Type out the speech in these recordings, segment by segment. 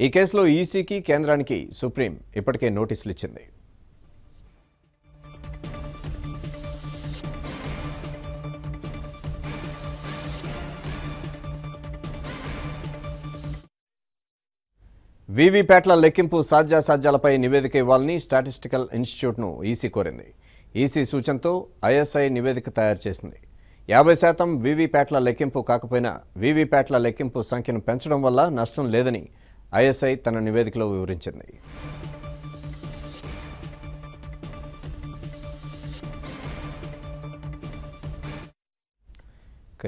ఈ కేసులో ఈసీకి కేంద్రానికి సుప్రీం ఇప్పటికే నోటీసులు ఇచ్చింది. వీవీప్యాట్ల లెక్కింపు సాధ్యాసాధ్యాలపై నివేదిక ఇవ్వాలని స్టాటిస్టికల్ ఇన్స్టిట్యూట్ను ఈసీ కోరింది. ఈసీ సూచనతో ఐఎస్ఐ నివేదిక తయారు చేసింది. 50% వీవీప్యాట్ల లెక్కింపు కాకపోయినా వీవీప్యాట్ల లెక్కింపు సంఖ్యను పెంచడం వల్ల నష్టం లేదని ఐఎస్ఐ తన నివేదికలో వివరించింది.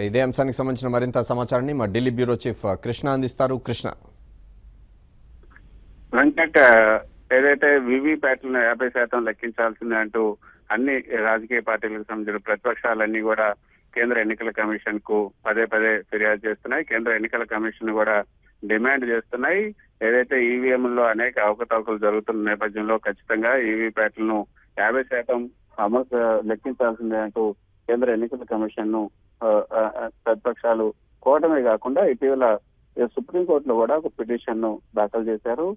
ఇదే అంశానికి సంబంధించిన మరింత సమాచారాన్ని మా ఢిల్లీ బ్యూరో చీఫ్ కృష్ణ అందిస్తారు. కృష్ణ, వెంకట్, ఏదైతే వీవీప్యాట్లను 50% లెక్కించాల్సిందే అంటూ అన్ని రాజకీయ పార్టీలకు సంబంధించిన ప్రతిపక్షాలన్నీ కూడా కేంద్ర ఎన్నికల కమిషన్ కు పదే పదే ఫిర్యాదు చేస్తున్నాయి. కేంద్ర ఎన్నికల కమిషన్ కూడా డిమాండ్ చేస్తున్నాయి. ఏదైతే ఈవీఎంలో అనేక అవకతవకలు జరుగుతున్న నేపథ్యంలో ఖచ్చితంగా ఈవీప్యాట్లను 50% అమలు లెక్కించాల్సిందే అంటూ కేంద్ర ఎన్నికల కమిషన్ ను ప్రతిపక్షాలు కోవడమే కాకుండా ఇటీవల సుప్రీంకోర్టులో కూడా ఒక పిటిషన్ ను దాఖలు చేశారు.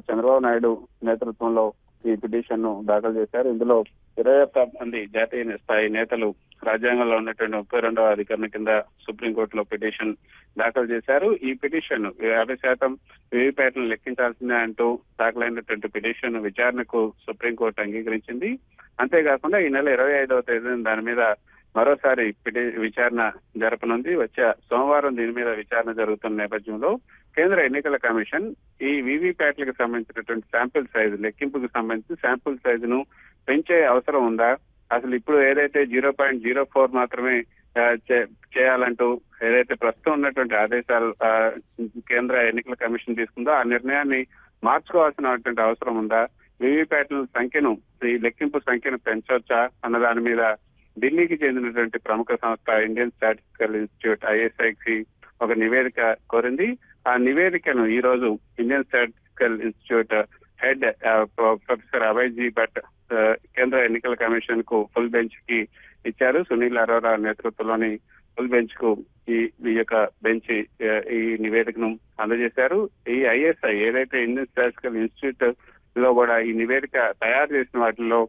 చంద్రబాబు నాయుడు నేతృత్వంలో ఈ పిటిషన్ ను దాఖలు చేశారు. ఇందులో 21 మంది జాతీయ స్థాయి నేతలు రాజ్యాంగంలో ఉన్నటువంటి 32వ అధికరణ కింద సుప్రీంకోర్టులో పిటిషన్ దాఖలు చేశారు. ఈ పిటిషన్ 50% వీవీప్యాట్లను లెక్కించాల్సిందే అంటూ దాఖలైనటువంటి పిటిషన్ విచారణకు సుప్రీంకోర్టు అంగీకరించింది. అంతేకాకుండా ఈ నెల 25వ తేదీన దాని మీద మరోసారి విచారణ జరపనుంది. వచ్చే సోమవారం దీని మీద విచారణ జరుగుతున్న నేపథ్యంలో కేంద్ర ఎన్నికల కమిషన్ ఈ వీవీప్యాట్లకు సంబంధించినటువంటి శాంపిల్ సైజు లెక్కింపుకు సంబంధించి శాంపిల్ సైజును పెంచే అవసరం ఉందా, అసలు ఇప్పుడు ఏదైతే 0.04 మాత్రమే చేయాలంటూ ఏదైతే ప్రస్తుతం ఉన్నటువంటి ఆదేశాలు కేంద్ర ఎన్నికల కమిషన్ తీసుకుందో ఆ నిర్ణయాన్ని మార్చుకోవాల్సినటువంటి అవసరం ఉందా, వీవీప్యాట్ల సంఖ్యను ఈ లెక్కింపు సంఖ్యను పెంచవచ్చా అన్న దాని మీద ఢిల్లీకి చెందినటువంటి ప్రముఖ సంస్థ ఇండియన్ స్టాటిస్టికల్ ఇన్స్టిట్యూట్ ఐఎస్ఐకి ఒక నివేదిక కోరింది. ఆ నివేదికను ఈ రోజు Indian Statistical Institute head professor Abhay G Bhat కేంద్ర ఎన్నికల కమిషన్ కు ఫుల్ బెంచ్ కి ఇచ్చారు. సునీల్ అరోరా నేతృత్వంలోని ఫుల్ బెంచ్ కు ఈ యొక్క బెంచ్ ఈ నివేదికను అందజేశారు. ఈ ఐఎస్ఐ ఏదైతే ఇండియన్ స్టాటిస్టికల్ ఇన్స్టిట్యూట్ లో కూడా ఈ నివేదిక తయారు చేసిన వాటిలో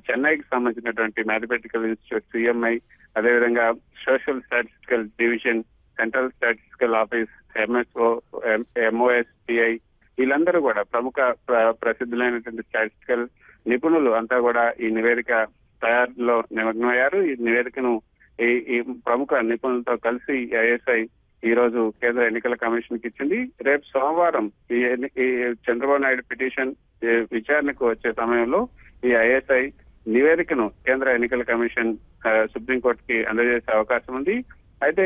చెన్నైకి సంబంధించినటువంటి మ్యాథమెటికల్ ఇన్స్టిట్యూట్ సిఎంఐ, అదేవిధంగా social statistical division, central statistical office, MSO, MOSPI వీళ్ళందరూ కూడా ప్రముఖ ప్రసిద్ధులైనటువంటి స్టాటిస్టికల్ నిపుణులు అంతా కూడా ఈ నివేదిక తయారీలో నిమగ్నమయ్యారు. ఈ నివేదికను ఈ ప్రముఖ నిపుణులతో కలిసి ఐఎస్ఐ ఈ రోజు కేంద్ర ఎన్నికల కమిషన్ కి ఇచ్చింది. రేపు సోమవారం ఈ చంద్రబాబు నాయుడు పిటిషన్ విచారణకు వచ్చే సమయంలో ఈ ఐఎస్ఐ నివేదికను కేంద్ర ఎన్నికల కమిషన్ సుప్రీంకోర్టుకి అందజేసే అవకాశం ఉంది. అయితే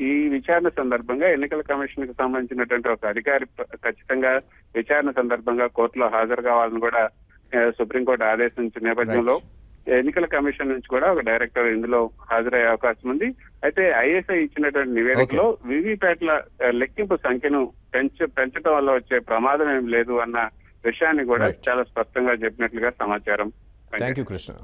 ఈ విచారణ సందర్భంగా ఎన్నికల కమిషన్ కు సంబంధించినటువంటి ఒక అధికారి ఖచ్చితంగా విచారణ సందర్భంగా కోర్టులో హాజరు కావాలని కూడా సుప్రీంకోర్టు ఆదేశించిన నేపథ్యంలో ఎన్నికల కమిషన్ నుంచి కూడా ఒక డైరెక్టర్ ఇందులో హాజరయ్యే అవకాశం ఉంది. అయితే ఐఎస్ఐ ఇచ్చినటువంటి నివేదికలో వీవీప్యాట్ల లెక్కింపు సంఖ్యను పెంచడం వల్ల వచ్చే ప్రమాదం ఏం లేదు అన్న విషయాన్ని కూడా చాలా స్పష్టంగా చెప్పినట్లుగా సమాచారం. థాంక్యూ కృష్ణ.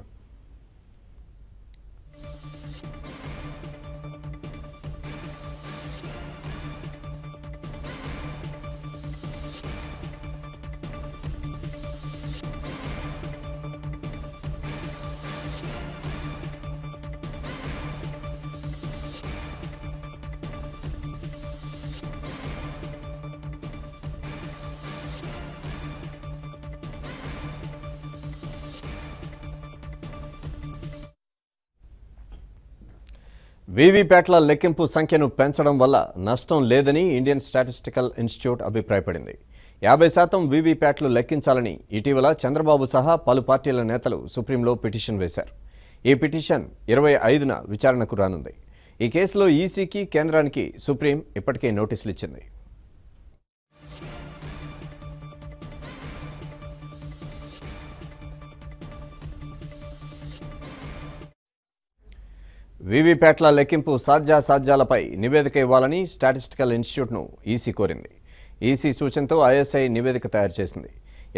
వీవీప్యాట్ల లెక్కింపు సంఖ్యను పెంచడం వల్ల నష్టం లేదని ఇండియన్ స్టాటిస్టికల్ ఇన్స్టిట్యూట్ అభిప్రాయపడింది. 50% వీవీప్యాట్లు లెక్కించాలని ఇటీవల చంద్రబాబు సహా పలు పార్టీల నేతలు సుప్రీంలో పిటిషన్ వేశారు. ఈ పిటిషన్ 25న విచారణకు రానుంది. ఈ కేసులో ఈసీకి కేంద్రానికి సుప్రీం ఇప్పటికే నోటీసులు ఇచ్చింది. వీవీప్యాట్ల లెక్కింపు సాధ్యాసాధ్యాలపై నివేదిక ఇవ్వాలని స్టాటిస్టికల్ ఇన్స్టిట్యూట్ను ఈసీ కోరింది. ఈసీ సూచనతో ఐఎస్ఐ నివేదిక తయారు చేసింది.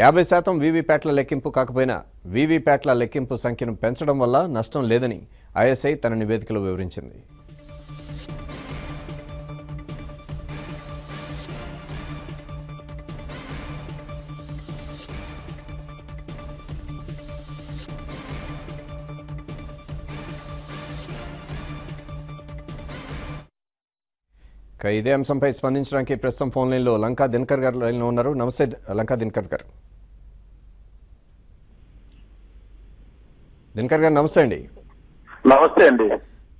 50% వీవీప్యాట్ల లెక్కింపు కాకపోయినా వీవీప్యాట్ల లెక్కింపు సంఖ్యను పెంచడం వల్ల నష్టం లేదని ఐఎస్ఐ తన నివేదికలో వివరించింది. ఇదే అంశంపై స్పందించడానికి ప్రస్తుతం ఫోన్ లైన్లో లంకా దినకర్ గారు లైన్లో ఉన్నారు. నమస్తే లంకా దినకర్ గారు. దినకర్ గారు నమస్తే అండి. నమస్తే అండి.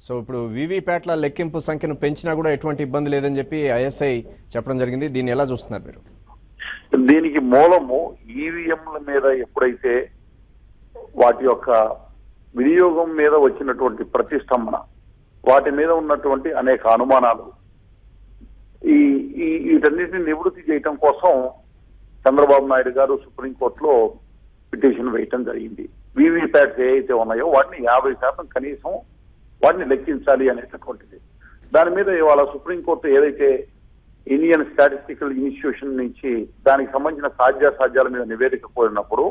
సో ఇప్పుడు వీవీప్యాట్ల లెక్కింపు సంఖ్యను పెంచినా కూడా ఎటువంటి ఇబ్బంది లేదని చెప్పి ఐఎస్ఐ చెప్పడం జరిగింది. దీన్ని ఎలా చూస్తున్నారు మీరు? దీనికి మూలము ఈవీఎంల మీద ఎప్పుడైతే వాటి యొక్క వినియోగం మీద వచ్చినటువంటి ప్రతిష్టంభన, వాటి మీద ఉన్నటువంటి అనేక అనుమానాలు, వీటన్నిటిని నివృత్తి చేయటం కోసం చంద్రబాబు నాయుడు గారు సుప్రీంకోర్టులో పిటిషన్ వేయటం జరిగింది. వీవీప్యాట్స్ ఏవైతే ఉన్నాయో వాటిని 50% కనీసం వాటిని లెక్కించాలి అనేటటువంటిది. దాని మీద ఇవాళ సుప్రీంకోర్టు ఏదైతే ఇండియన్ స్టాటిస్టికల్ ఇన్స్టిట్యూషన్ నుంచి దానికి సంబంధించిన సాధ్యాసాధ్యాల మీద నివేదిక కోరినప్పుడు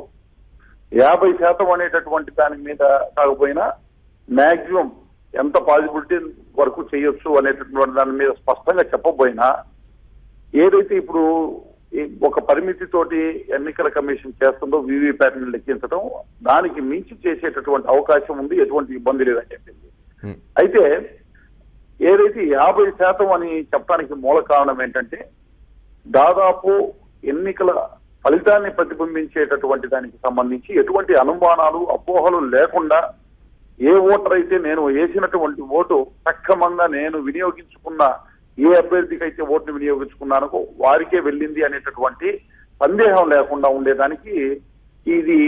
50% అనేటటువంటి దాని మీద కాకపోయినా మాక్సిమం ఎంత పాసిబిలిటీ వరకు చేయొచ్చు అనేటటువంటి దాని మీద స్పష్టంగా చెప్పబోయినా, ఏదైతే ఇప్పుడు ఒక పరిమితితోటి ఎన్నికల కమిషన్ చేస్తుందో వీవీప్యాట్ని లెక్కించడం, దానికి మించి చేసేటటువంటి అవకాశం ఉంది, ఎటువంటి ఇబ్బంది లేదని చెప్పింది. అయితే ఏదైతే 50% అని చెప్పడానికి మూల కారణం ఏంటంటే, దాదాపు ఎన్నికల ఫలితాన్ని ప్రతిబింబించేటటువంటి దానికి సంబంధించి ఎటువంటి అనుమానాలు అపోహలు లేకుండా ఏ ఓటర్ అయితే నేను వేసినటువంటి ఓటు సక్రమంగా నేను వినియోగించుకున్న, ఏ అభ్యర్థికి అయితే ఓటును వినియోగించుకున్నానో వారికే వెళ్ళింది అనేటటువంటి సందేహం లేకుండా ఉండేదానికి ఇది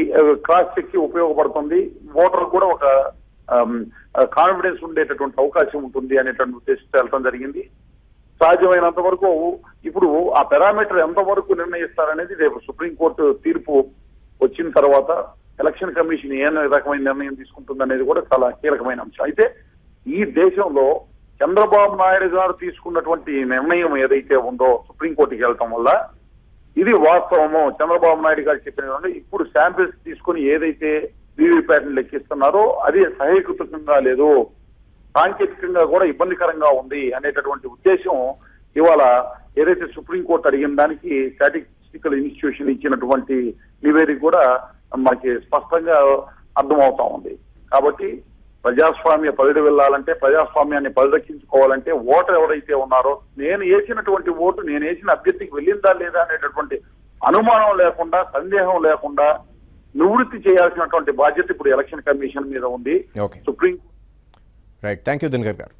క్రాస్ చెక్ ఉపయోగపడుతుంది. ఓటర్ కూడా ఒక కాన్ఫిడెన్స్ ఉండేటటువంటి అవకాశం ఉంటుంది అనేటువంటి ఉద్దేశంతో వెళ్ళడం జరిగింది. సాధ్యమైనంత వరకు ఇప్పుడు ఆ పారామీటర్ ఎంతవరకు నిర్ణయిస్తారనేది రేపు సుప్రీంకోర్టు తీర్పు వచ్చిన తర్వాత ఎలక్షన్ కమిషన్ ఏ రకమైన నిర్ణయం తీసుకుంటుందనేది కూడా చాలా కీలకమైన అంశం. అయితే ఈ దేశంలో చంద్రబాబు నాయుడు గారు తీసుకున్నటువంటి నిర్ణయం ఏదైతే ఉందో సుప్రీంకోర్టుకి వెళ్ళటం వల్ల ఇది వాస్తవము. చంద్రబాబు నాయుడు గారు చెప్పిన ఇప్పుడు శాంపిల్స్ తీసుకుని ఏదైతే వీవీప్యాట్ని లెక్కిస్తున్నారో అది సహేతుకంగా లేదు, సాంకేతికంగా కూడా ఇబ్బందికరంగా ఉంది అనేటటువంటి ఉద్దేశం ఇవాళ ఏదైతే సుప్రీంకోర్టు అడిగిన దానికి స్టాటిస్టికల్ ఇన్స్టిట్యూషన్ ఇచ్చినటువంటి నివేదిక కూడా మనకి స్పష్టంగా అర్థమవుతా ఉంది. కాబట్టి ప్రజాస్వామ్య పరిధి వెళ్ళాలంటే, ప్రజాస్వామ్యాన్ని పరిరక్షించుకోవాలంటే ఓటర్ ఎవరైతే ఉన్నారో నేను వేసినటువంటి ఓటు నేను వేసిన అభ్యర్థికి వెళ్ళిందా లేదా అనేటటువంటి అనుమానం లేకుండా, సందేహం లేకుండా నివృత్తి చేయాల్సినటువంటి బాధ్యత ఇప్పుడు ఎలక్షన్ కమిషన్ మీద ఉంది. Supreme right. Thank you Dinakar గారు.